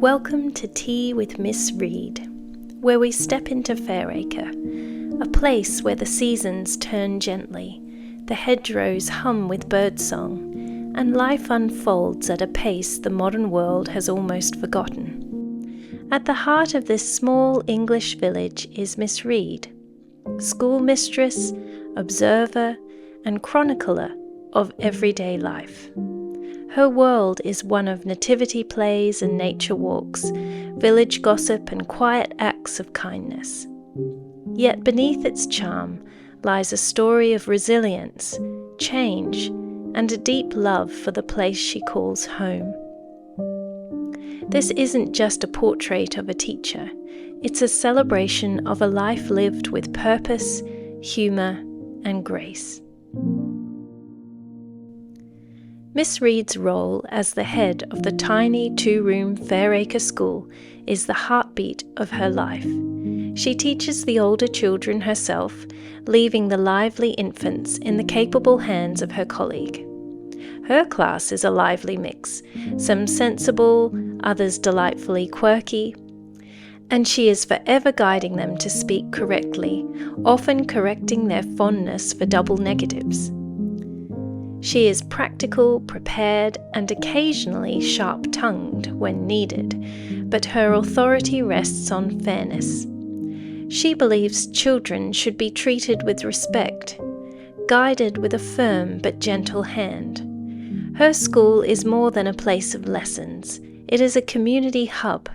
Welcome to Tea with Miss Reed, where we step into Fairacre, a place where the seasons turn gently, the hedgerows hum with birdsong, and life unfolds at a pace the modern world has almost forgotten. At the heart of this small English village is Miss Reed, schoolmistress, observer, and chronicler of everyday life. Her world is one of nativity plays and nature walks, village gossip and quiet acts of kindness. Yet beneath its charm lies a story of resilience, change, and a deep love for the place she calls home. This isn't just a portrait of a teacher, it's a celebration of a life lived with purpose, humour, and grace. Miss Reed's role as the head of the tiny two-room Fairacre school is the heartbeat of her life. She teaches the older children herself, leaving the lively infants in the capable hands of her colleague. Her class is a lively mix, some sensible, others delightfully quirky, and she is forever guiding them to speak correctly, often correcting their fondness for double negatives. She is practical, prepared, and occasionally sharp-tongued when needed, but her authority rests on fairness. She believes children should be treated with respect, guided with a firm but gentle hand. Her school is more than a place of lessons. It is a community hub.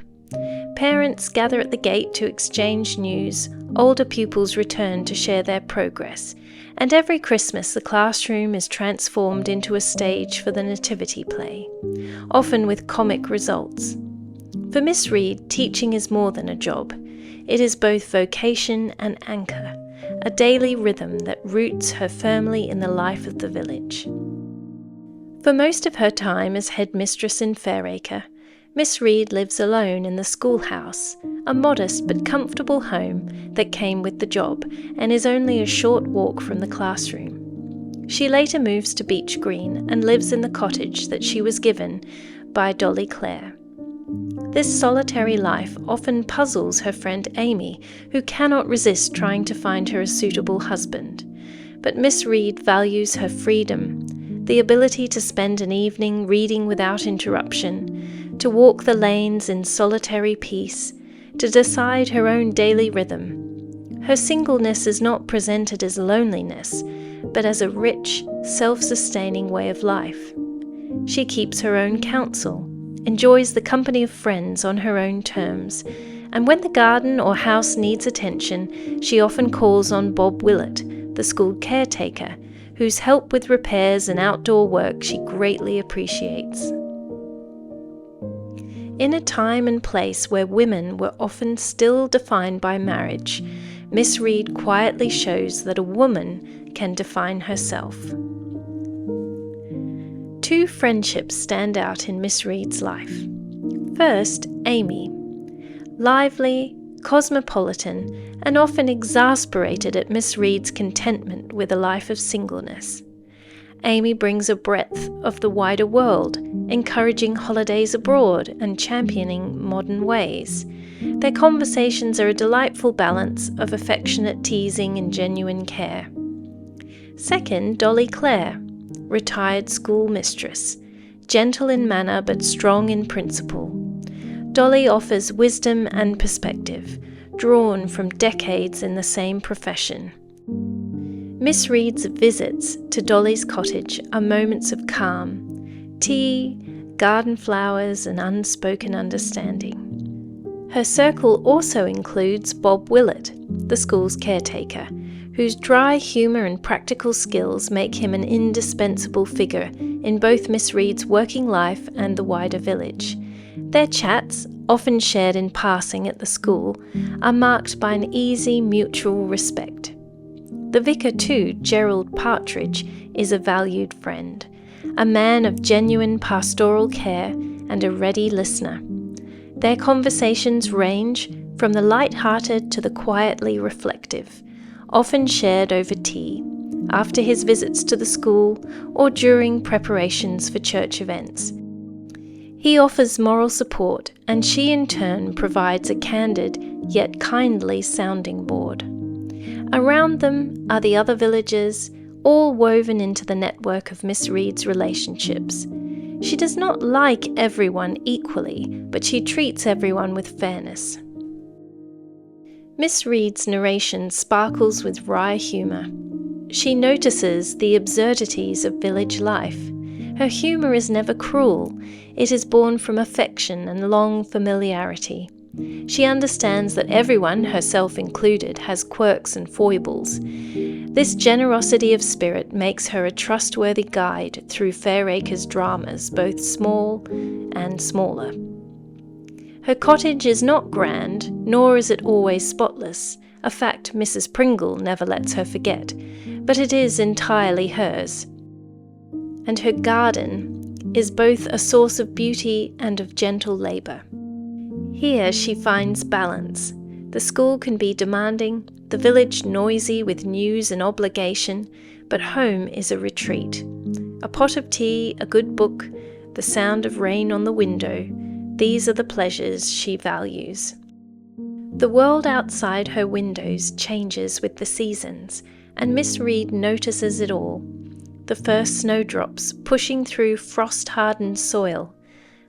Parents gather at the gate to exchange news, older pupils return to share their progress, and every Christmas the classroom is transformed into a stage for the nativity play, often with comic results. For Miss Reed, teaching is more than a job. It is both vocation and anchor, a daily rhythm that roots her firmly in the life of the village. For most of her time as headmistress in Fairacre, Miss Reed lives alone in the schoolhouse, a modest but comfortable home that came with the job and is only a short walk from the classroom. She later moves to Beach Green and lives in the cottage that she was given by Dolly Clare. This solitary life often puzzles her friend Amy, who cannot resist trying to find her a suitable husband. But Miss Reed values her freedom, the ability to spend an evening reading without interruption, to walk the lanes in solitary peace, to decide her own daily rhythm. Her singleness is not presented as loneliness, but as a rich, self-sustaining way of life. She keeps her own counsel, enjoys the company of friends on her own terms, and when the garden or house needs attention, she often calls on Bob Willett, the school caretaker, whose help with repairs and outdoor work she greatly appreciates. In a time and place where women were often still defined by marriage, Miss Reed quietly shows that a woman can define herself. Two friendships stand out in Miss Reed's life. First, Amy. Lively, cosmopolitan, and often exasperated at Miss Reed's contentment with a life of singleness. Amy brings a breadth of the wider world, encouraging holidays abroad and championing modern ways. Their conversations are a delightful balance of affectionate teasing and genuine care. Second, Dolly Clare, retired schoolmistress, gentle in manner but strong in principle. Dolly offers wisdom and perspective, drawn from decades in the same profession. Miss Reed's visits to Dolly's cottage are moments of calm, tea, garden flowers, and unspoken understanding. Her circle also includes Bob Willett, the school's caretaker, whose dry humour and practical skills make him an indispensable figure in both Miss Reed's working life and the wider village. Their chats, often shared in passing at the school, are marked by an easy mutual respect. The vicar too, Gerald Partridge, is a valued friend, a man of genuine pastoral care and a ready listener. Their conversations range from the light-hearted to the quietly reflective, often shared over tea, after his visits to the school or during preparations for church events. He offers moral support, and she in turn provides a candid yet kindly sounding board. Around them are the other villagers, all woven into the network of Miss Reed's relationships. She does not like everyone equally, but she treats everyone with fairness. Miss Reed's narration sparkles with wry humour. She notices the absurdities of village life. Her humour is never cruel. It is born from affection and long familiarity. She understands that everyone, herself included, has quirks and foibles. This generosity of spirit makes her a trustworthy guide through Fairacre's dramas, both small and smaller. Her cottage is not grand, nor is it always spotless, a fact Mrs. Pringle never lets her forget, but it is entirely hers. And her garden is both a source of beauty and of gentle labour. Here she finds balance. The school can be demanding, the village noisy with news and obligation, but home is a retreat. A pot of tea, a good book, the sound of rain on the window, these are the pleasures she values. The world outside her windows changes with the seasons, and Miss Reed notices it all. The first snowdrops pushing through frost-hardened soil,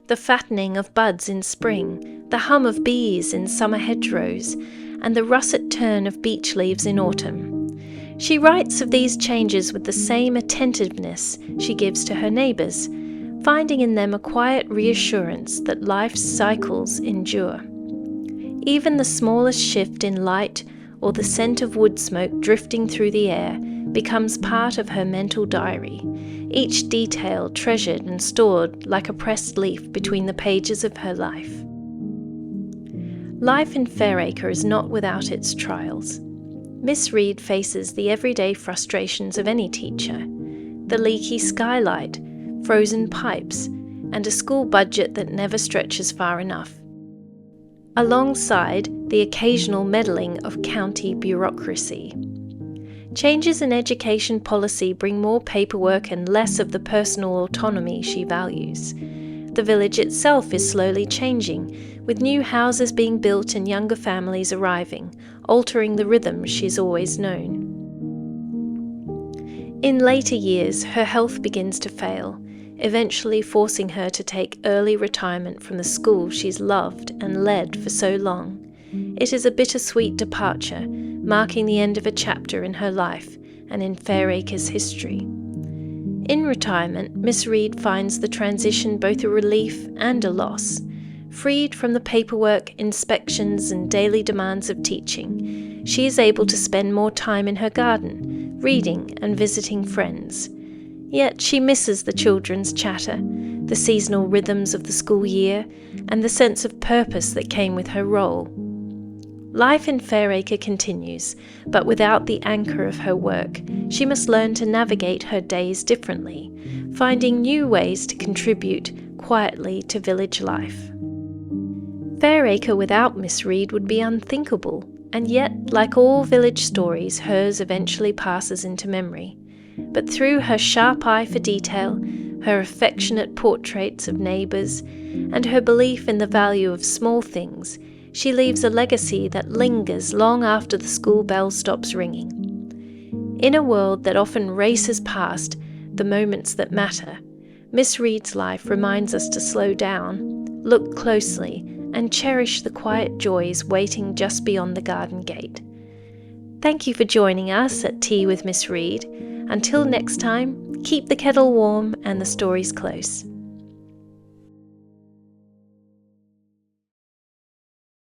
the fattening of buds in spring, the hum of bees in summer hedgerows, and the russet turn of beech leaves in autumn. She writes of these changes with the same attentiveness she gives to her neighbours, finding in them a quiet reassurance that life's cycles endure. Even the smallest shift in light or the scent of wood smoke drifting through the air becomes part of her mental diary, each detail treasured and stored like a pressed leaf between the pages of her life. Life in Fairacre is not without its trials. Miss Reed faces the everyday frustrations of any teacher: the leaky skylight, frozen pipes, and a school budget that never stretches far enough, alongside the occasional meddling of county bureaucracy. Changes in education policy bring more paperwork and less of the personal autonomy she values. The village itself is slowly changing, with new houses being built and younger families arriving, altering the rhythm she's always known. In later years, her health begins to fail, eventually forcing her to take early retirement from the school she's loved and led for so long. It is a bittersweet departure, marking the end of a chapter in her life and in Fairacre's history. In retirement, Miss Reed finds the transition both a relief and a loss. Freed from the paperwork, inspections, and daily demands of teaching, she is able to spend more time in her garden, reading and visiting friends. Yet she misses the children's chatter, the seasonal rhythms of the school year, and the sense of purpose that came with her role. Life in Fairacre continues, but without the anchor of her work, she must learn to navigate her days differently, finding new ways to contribute quietly to village life. Fairacre without Miss Reed would be unthinkable, and yet, like all village stories, hers eventually passes into memory. But through her sharp eye for detail, her affectionate portraits of neighbours, and her belief in the value of small things, she leaves a legacy that lingers long after the school bell stops ringing. In a world that often races past the moments that matter, Miss Reed's life reminds us to slow down, look closely, and cherish the quiet joys waiting just beyond the garden gate. Thank you for joining us at Tea with Miss Reed. Until next time, keep the kettle warm and the stories close.